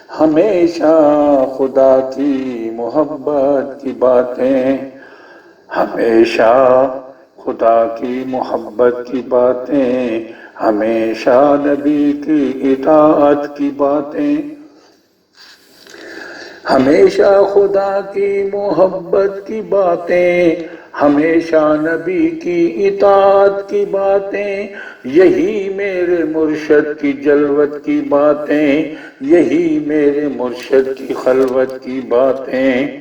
ہمیشہ خدا کی محبت کی باتیں، ہمیشہ خدا کی محبت کی باتیں، ہمیشہ نبی کی اطاعت کی باتیں، ہمیشہ خدا کی محبت کی باتیں، ہمیشہ نبی کی اطاعت کی باتیں، یہی میرے مرشد کی جلوت کی باتیں، یہی میرے مرشد کی خلوت کی باتیں،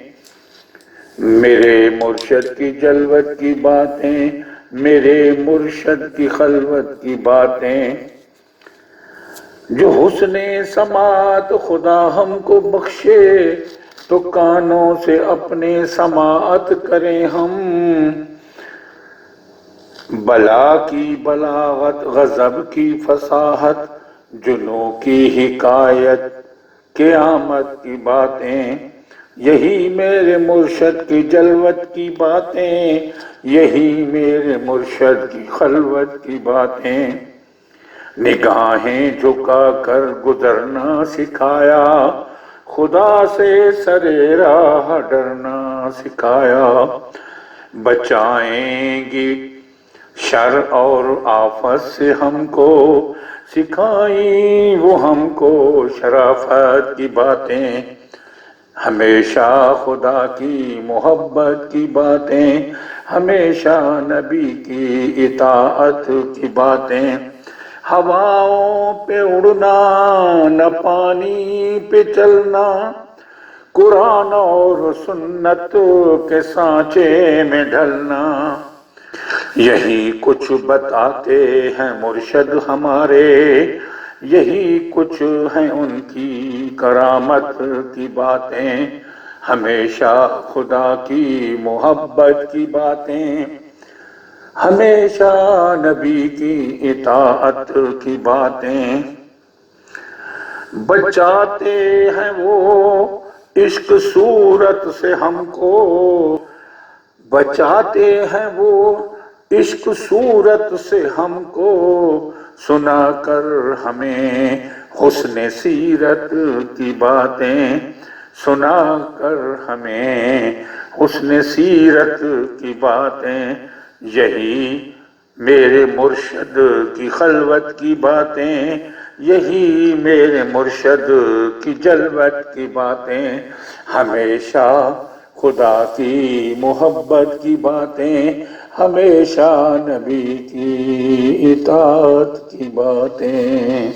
میرے مرشد کی جلوت کی باتیں، میرے مرشد کی خلوت کی باتیں، جو حسن سماعت خدا ہم کو بخشے تو کانوں سے اپنے سماعت کریں ہم، بلا کی بلاغت غضب کی فصاحت جنوں کی حکایت قیامت کی باتیں، یہی میرے مرشد کی جلوت کی باتیں، یہی میرے مرشد کی خلوت کی باتیں، نگاہیں جھکا کر گزرنا سکھایا، خدا سے سر راہ ڈرنا سکھایا، بچائیں گی شر اور آفت سے ہم کو، سکھائیں وہ ہم کو شرافت کی باتیں، ہمیشہ خدا کی محبت کی باتیں، ہمیشہ نبی کی اطاعت کی باتیں، ہواؤں پہ اڑنا نہ پانی پہ چلنا، قرآن اور سنت کے سانچے میں ڈھلنا، یہی کچھ بتاتے ہیں مرشد ہمارے، یہی کچھ ہیں ان کی کرامت کی باتیں، ہمیشہ خدا کی محبت کی باتیں، ہمیشہ نبی کی اطاعت کی باتیں، بچاتے ہیں وہ عشق صورت سے ہم کو، بچاتے ہیں وہ عشق صورت سے ہم کو، سنا کر ہمیں حسن سیرت کی باتیں، سنا کر ہمیں حسن سیرت کی باتیں، یہی میرے مرشد کی خلوت کی باتیں، یہی میرے مرشد کی جلوت کی باتیں، ہمیشہ خدا کی محبت کی باتیں، ہمیشہ نبی کی اطاعت کی باتیں۔